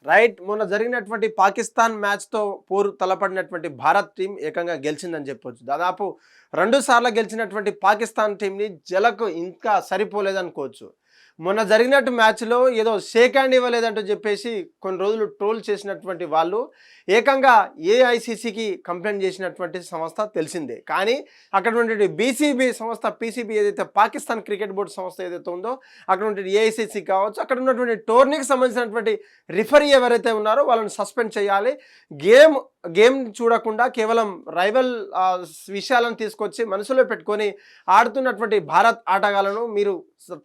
Right. మొన్న జరిగినటువంటి పాకిస్తాన్ మ్యాచ్‌తో పోరు తలపడినటువంటి భారత్ టీం ఏకంగా గెలిచిందని చెప్పొచ్చు. దాదాపు 2 సార్లు గెలిచినటువంటి పాకిస్తాన్ టీంని జలకు ఇంకా సరిపోలేదనుకోవచ్చు. మొన్న జరిగినట్టు మ్యాచ్‌లో ఏదో షేక్ హ్యాండ్ ఇవ్వలేదంటూ చెప్పేసి కొన్ని రోజులు ట్రోల్ చేసినటువంటి వాళ్ళు ఏకంగా ఏఐసీసీకి కంప్లైంట్ చేసినటువంటి సంస్థ తెలిసిందే. కానీ అక్కడ ఉన్నటువంటి బీసీబీ సంస్థ, పీసీబీ ఏదైతే పాకిస్తాన్ క్రికెట్ బోర్డు సంస్థ ఏదైతే ఉందో అక్కడ ఉన్నటువంటి ఏఐసీసీ కావచ్చు, అక్కడ ఉన్నటువంటి టోర్నీకి సంబంధించినటువంటి రిఫరీ ఎవరైతే ఉన్నారో వాళ్ళని సస్పెండ్ చేయాలి. గేమ్ చూడకుండా కేవలం రైవల్ విషయాలను తీసుకొచ్చి మనసులో పెట్టుకొని ఆడుతున్నటువంటి భారత్ ఆటగాళ్లను మీరు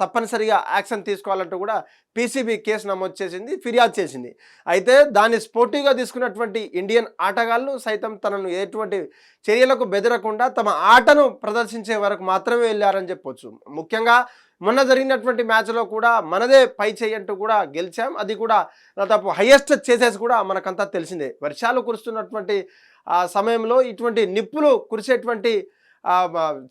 తప్పనిసరిగా యాక్షన్ తీసుకోవాలంటూ కూడా పీసీబీ కేసు నమోదు చేసింది, ఫిర్యాదు చేసింది. అయితే దాన్ని స్పోర్టివ్గా తీసుకున్నటువంటి ఇండియన్ ఆటగాళ్ళు సైతం తనను ఎటువంటి చర్యలకు బెదరకుండా తమ ఆటను ప్రదర్శించే వరకు మాత్రమే వెళ్ళారని చెప్పొచ్చు. ముఖ్యంగా మొన్న జరిగినటువంటి మ్యాచ్లో కూడా మనదే పై చేయంటూ కూడా గెలిచాం. అది కూడా దాదాపు హైయెస్ట్ చేసేసి కూడా మనకంతా తెలిసిందే. వర్షాలు కురుస్తున్నటువంటి సమయంలో ఇటువంటి నిప్పులు కురిసేటువంటి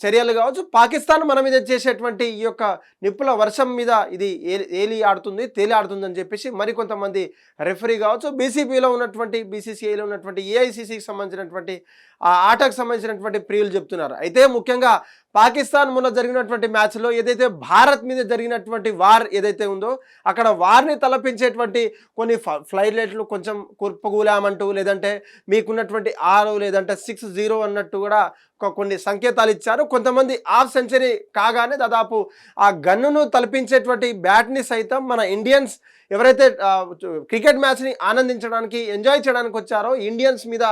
చర్యలు కావచ్చు, పాకిస్తాన్ మన మీద చేసేటువంటి ఈ యొక్క నిప్పుల వర్షం మీద ఇది తేలి ఆడుతుంది అని చెప్పేసి మరికొంతమంది రెఫరీ కావచ్చు, బీసీబీలో ఉన్నటువంటి బీసీసీఐలో ఉన్నటువంటి ఏఐసీసీకి సంబంధించినటువంటి ఆ ఆటకు సంబంధించినటువంటి ప్రియులు చెప్తున్నారు. అయితే ముఖ్యంగా పాకిస్తాన్ మొన్న జరిగినటువంటి మ్యాచ్లో ఏదైతే భారత్ మీద జరిగినటువంటి వార్ ఏదైతే ఉందో అక్కడ వార్ని తలపించేటువంటి కొన్ని ఫ్లైట్లైట్లు కొంచెం కుర్పగూలామంటూ, లేదంటే మీకున్నటువంటి 6 లేదంటే 6-0 అన్నట్టు కూడా కొన్ని సంకేతాలు ఇచ్చారు. కొంతమంది హాఫ్ సెంచరీ కాగానే దాదాపు ఆ గన్నును తలపించేటువంటి బ్యాట్ని సైతం మన ఇండియన్స్ ఎవరైతే క్రికెట్ మ్యాచ్ని ఆనందించడానికి ఎంజాయ్ చేయడానికి వచ్చారో ఇండియన్స్ మీద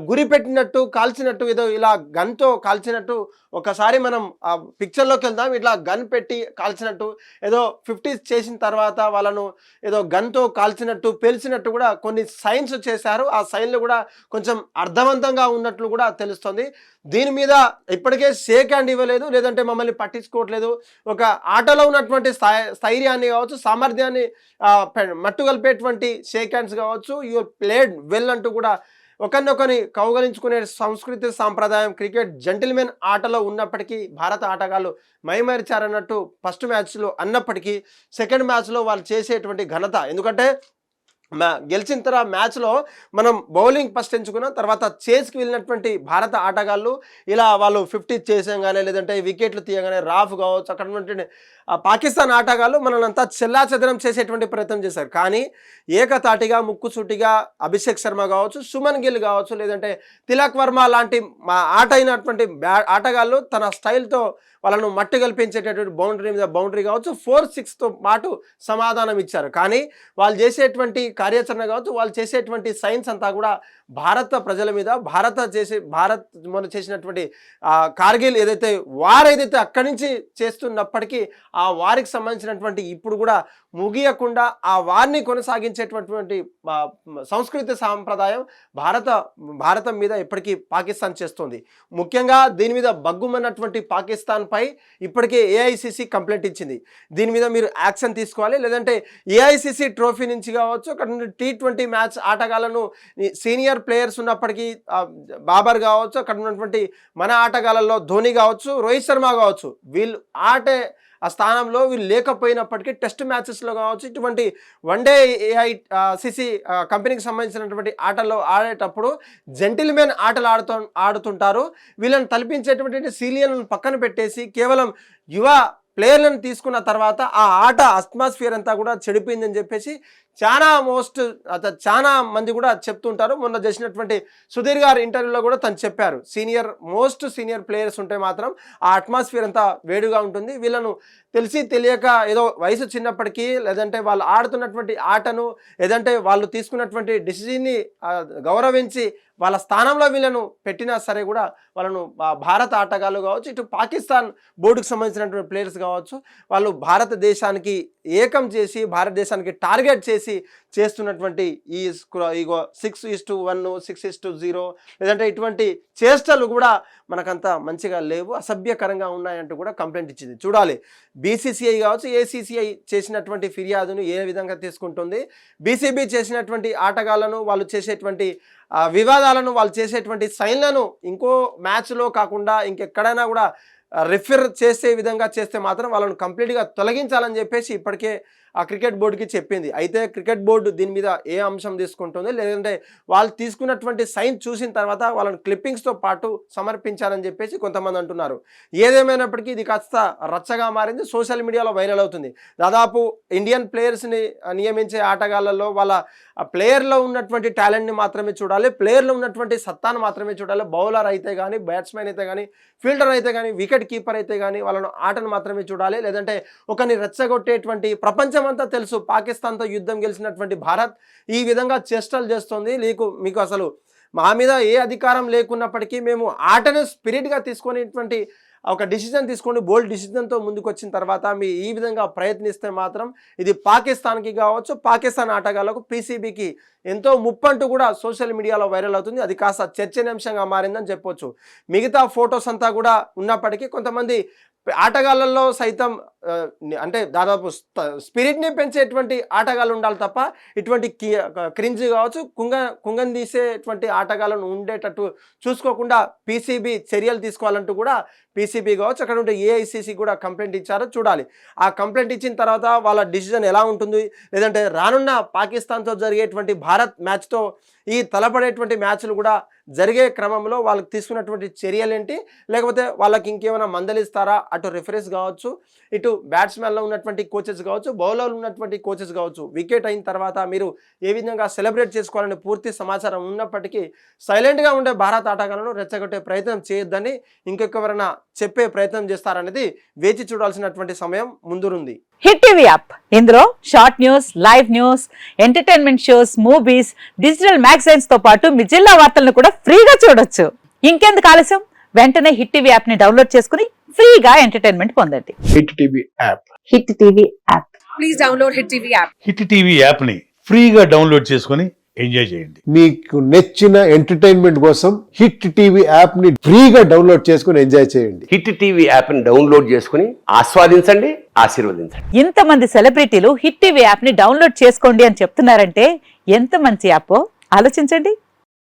గురి పెట్టినట్టు కాల్చినట్టు, ఏదో ఇలా గన్తో కాల్చినట్టు ఒకసారి మనం పిక్చర్లోకి వెళ్దాం. ఇట్లా గన్ పెట్టి కాల్చినట్టు ఏదో 50s చేసిన తర్వాత వాళ్ళను ఏదో గన్తో కాల్చినట్టు పేల్చినట్టు కూడా కొన్ని సైన్స్ చేశారు. ఆ సైన్లు కూడా కొంచెం అర్థవంతంగా ఉన్నట్లు కూడా తెలుస్తుంది. దీని మీద ఇప్పటికే షేక్ హ్యాండ్ ఇవ్వలేదు, లేదంటే మమ్మల్ని పట్టించుకోవట్లేదు. ఒక ఆటలో ఉన్నటువంటి స్థైర్యాన్ని కావచ్చు, సామర్థ్యాన్ని మట్టుగలిపేటువంటి షేక్ హ్యాండ్స్ కావచ్చు, యువర్ ప్లేడ్ వెల్ అంటూ కూడా ఒకరినొకరిని కౌగలించుకునే సంస్కృతి సాంప్రదాయం క్రికెట్ జెంటిల్మెన్ ఆటలో ఉన్నప్పటికీ భారత ఆటగాళ్ళు మైమరిచారన్నట్టు ఫస్ట్ మ్యాచ్లో అన్నప్పటికీ సెకండ్ మ్యాచ్లో వాళ్ళు చేసేటువంటి ఘనత, ఎందుకంటే గెలిచిన తర్వాత మ్యాచ్లో మనం బౌలింగ్ ఫస్ట్ ఎంచుకున్నాం, తర్వాత చేస్కి వెళ్ళినటువంటి భారత ఆటగాళ్ళు ఇలా వాళ్ళు 50 చేసేయగానే లేదంటే వికెట్లు తీయగానే రాఫ్ కావచ్చు, అక్కడ ఉన్నటువంటి పాకిస్తాన్ ఆటగాళ్ళు మనల్ని అంతా చెల్లాచెదరం చేసేటువంటి ప్రయత్నం చేశారు. కానీ ఏకతాటిగా ముక్కుసూటిగా అభిషేక్ శర్మ కావచ్చు, సుమన్ గిల్ కావచ్చు, లేదంటే తిలక్ వర్మ లాంటి ఆట అయినటువంటి ఆటగాళ్ళు తన స్టైల్తో వాళ్ళను మట్టి కల్పించేటటువంటి బౌండరీ మీద బౌండరీ కావచ్చు 4-6తో పాటు సమాధానం ఇచ్చారు. కానీ వాళ్ళు చేసేటువంటి కార్యాచరణ కావచ్చు, వాళ్ళు చేసేటువంటి సైన్స్ అంతా కూడా భారత ప్రజల మీద భారత్ మొన్న చేసినటువంటి కార్గిల్ ఏదైతే వార్ ఏదైతే అక్కడి నుంచి చేస్తున్నప్పటికీ ఆ వారికి సంబంధించినటువంటి ఇప్పుడు కూడా ముగియకుండా ఆ వారిని కొనసాగించేటటువంటి సంస్కృతి సాంప్రదాయం భారతం మీద ఇప్పటికీ పాకిస్తాన్ చేస్తుంది. ముఖ్యంగా దీని మీద బగ్గుమన్నటువంటి పాకిస్తాన్పై ఇప్పటికే ఏఐసీసీ కంప్లైంట్ ఇచ్చింది. దీని మీద మీరు యాక్షన్ తీసుకోవాలి, లేదంటే ఏఐసీసీ ట్రోఫీ నుంచి కావచ్చు, అక్కడ నుండి T20 మ్యాచ్ ఆటగాళ్లను సీనియర్ ప్లేయర్స్ ఉన్నప్పటికీ బాబర్ కావచ్చు, అక్కడ ఉన్నటువంటి మన ఆటగాళ్ళలో ధోని కావచ్చు, రోహిత్ శర్మ కావచ్చు, వీళ్ళు ఆటే ఆ స్థానంలో వీళ్ళు లేకపోయినప్పటికీ టెస్ట్ మ్యాచెస్లో కావచ్చు, ఇటువంటి వన్డే ఏఐసిసి కంపెనీకి సంబంధించినటువంటి ఆటల్లో ఆడేటప్పుడు జెంటిల్మెన్ ఆటలు ఆడుతుంటారు. వీళ్ళని తలపించేటువంటి సీనియర్లను పక్కన పెట్టేసి కేవలం యువ ప్లేయర్లను తీసుకున్న తర్వాత ఆ ఆట అట్మాస్ఫియర్ అంతా కూడా చెడిపోయిందని చెప్పేసి చాలా మంది కూడా చెప్తుంటారు. మొన్న చేసినటువంటి సుధీర్ గారి ఇంటర్వ్యూలో కూడా తను చెప్పారు, సీనియర్ ప్లేయర్స్ ఉంటే మాత్రం ఆ అట్మాస్ఫియర్ అంతా వేడిగా ఉంటుంది. వీళ్ళను తెలిసి తెలియక ఏదో వయసు చిన్నప్పటికీ, లేదంటే వాళ్ళు ఆడుతున్నటువంటి ఆటను, లేదంటే వాళ్ళు తీసుకున్నటువంటి డిసిజన్ని గౌరవించి వాళ్ళ స్థానంలో వీళ్ళను పెట్టినా సరే కూడా వాళ్ళను భారత ఆటగాళ్ళు కావచ్చు, ఇటు పాకిస్తాన్ బోర్డుకు సంబంధించినటువంటి ప్లేయర్స్ కావచ్చు, వాళ్ళు భారతదేశానికి ఏకం చేసి భారతదేశానికి టార్గెట్ చేసి చేస్తున్నటువంటి ఈ 6:1 6:0 లేదంటే ఇటువంటి చేష్టలు కూడా మనకంతా మంచిగా లేవు, అసభ్యకరంగా ఉన్నాయంటూ కూడా కంప్లైంట్ ఇచ్చింది. చూడాలి బీసీసీఐ కావచ్చు, ఏసీసీఐ చేసినటువంటి ఫిర్యాదును ఏ విధంగా తీసుకుంటుంది, బీసీబీ చేసినటువంటి ఆటగాళ్లను వాళ్ళు చేసేటువంటి వివాదాలను వాళ్ళు చేసేటువంటి సైన్లను ఇంకో మ్యాచ్లో కాకుండా ఇంకెక్కడైనా కూడా రిఫర్ చేసే విధంగా చేస్తే మాత్రం వాళ్ళను కంప్లీట్గా తొలగించాలని చెప్పేసి ఇప్పటికే ఆ క్రికెట్ బోర్డుకి చెప్పింది. అయితే క్రికెట్ బోర్డు దీని మీద ఏ అంశం తీసుకుంటుంది, లేదంటే వాళ్ళు తీసుకున్నటువంటి సైన్ చూసిన తర్వాత వాళ్ళని క్లిప్పింగ్స్తో పాటు సమర్పించాలని చెప్పేసి కొంతమంది అంటున్నారు. ఏదేమైనప్పటికీ ఇది కాస్త రచ్చగా మారింది, సోషల్ మీడియాలో వైరల్ అవుతుంది. దాదాపు ఇండియన్ ప్లేయర్స్ని నియమించే ఆటగాళ్లలో వాళ్ళ ప్లేయర్లో ఉన్నటువంటి టాలెంట్ని మాత్రమే చూడాలి, ప్లేయర్లో ఉన్నటువంటి సత్తాను మాత్రమే చూడాలి. బౌలర్ అయితే కానీ, బ్యాట్స్మెన్ అయితే కానీ, ఫీల్డర్ అయితే కానీ, వికెట్ కీపర్ అయితే కానీ వాళ్ళను ఆటను మాత్రమే చూడాలి. లేదంటే ఒకరిని రెచ్చగొట్టేటువంటి ప్రపంచం అంతా తెలుసు, పాకిస్తాన్తో యుద్ధం గెలిచినటువంటి భారత్ ఈ విధంగా చేష్టలు చేస్తుంది. మీకు అసలు మా మీద ఏ అధికారం లేకున్నప్పటికీ మేము ఆటను స్పిరిట్గా తీసుకునేటువంటి ఒక డిసిజన్ తీసుకోండి, బోల్డ్ డిసిజన్తో ముందుకు వచ్చిన తర్వాత మీ ఈ విధంగా ప్రయత్నిస్తే మాత్రం ఇది పాకిస్తాన్కి కావచ్చు, పాకిస్తాన్ ఆటగాళ్లకు, పీసీబీకి ఎంతో ముప్పంటూ కూడా సోషల్ మీడియాలో వైరల్ అవుతుంది. అది కాస్త చర్చనీయాంశంగా మారిందని చెప్పొచ్చు. మిగతా ఫొటోస్ అంతా కూడా ఉన్నప్పటికీ కొంతమంది ఆటగాళ్ళల్లో సైతం అంటే దాదాపు స్పిరిట్ని పెంచేటువంటి ఆటగాళ్ళు ఉండాలి తప్ప ఇటువంటి క్రింజ్ కావచ్చు, కుంగం తీసేటువంటి ఆటగాళ్ళను ఉండేటట్టు చూసుకోకుండా పీసీబీ చర్యలు తీసుకోవాలంటూ కూడా పీసీబీ కావచ్చు, అక్కడ ఉంటే ఏఐసీసీ కూడా కంప్లైంట్ ఇచ్చారో చూడాలి. ఆ కంప్లైంట్ ఇచ్చిన తర్వాత వాళ్ళ డిసిజన్ ఎలా ఉంటుంది, లేదంటే రానున్న పాకిస్తాన్తో జరిగేటువంటి భారత్ మ్యాచ్తో ఈ తలపడేటువంటి మ్యాచ్లు కూడా జరిగే క్రమంలో వాళ్ళకి తీసుకున్నటువంటి చర్యలు ఏంటి, లేకపోతే వాళ్ళకి ఇంకేమైనా మందలిస్తారా, అటు రిఫరీస్ కావచ్చు, ఇటు బ్యాట్స్మెన్లో ఉన్నటువంటి కోచెస్ కావచ్చు, బౌలర్లు ఉన్నటువంటి కోచెస్ కావచ్చు, వికెట్ అయిన తర్వాత మీరు ఏ విధంగా సెలబ్రేట్ చేసుకోవాలని పూర్తి సమాచారం ఉన్నప్పటికీ సైలెంట్గా ఉండే భారత ఆటగాళ్లను రెచ్చగొట్టే ప్రయత్నం చేయొద్దని ఇంకెవరైనా చెప్పే ప్రయత్నం చేస్తారనేది వేచి చూడాల్సినటువంటి సమయం ముందుంది. హిట్ టీవీ యాప్, ఇందులో short news, live news, entertainment shows, movies, digital magazines తో పాటు మీ జిల్లా వార్తలను కూడా ఫ్రీగా చూడొచ్చు. ఇంకెందుకు ఆలస్యం, వెంటనే హిట్ టీవీ యాప్ ని డౌన్లోడ్ చేసుకుని ఫ్రీగా ఎంటర్టైన్మెంట్ పొందండి. Hit TV app, hit TV app, please download hit TV app. Hit TV app ని ఫ్రీగా డౌన్లోడ్ చేసుకుని ఎంజాయ్ చేయండి. మీకు నచ్చిన ఎంటర్టైన్మెంట్ కోసం హిట్ టీవీ యాప్ ని ఫ్రీగా డౌన్లోడ్ చేసుకుని ఎంజాయ్ చేయండి. హిట్ టీవీ యాప్ ని డౌన్లోడ్ చేసుకుని ఆస్వాదించండి, ఆశీర్వదించండి. ఇంతమంది సెలబ్రిటీలు హిట్ టీవీ యాప్ ని డౌన్లోడ్ చేసుకోండి అని చెప్తున్నారంటే ఎంత మంచి యాప్ ఆలోచించండి.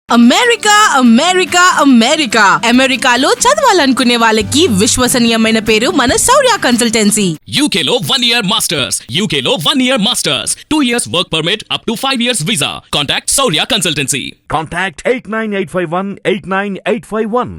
అమెరికా అమెరికా అమెరికా అమెరికాలో చదవాలనుకునే వాళ్ళకి విశ్వసనీయమైన పేరు మన శౌర్య కన్సల్టెన్సీ. UK లో 1 year masters, UK లో 1 year masters, 2 years work permit up to 5 years visa. Contact Saurya Consultancy. Contact 89851 89851.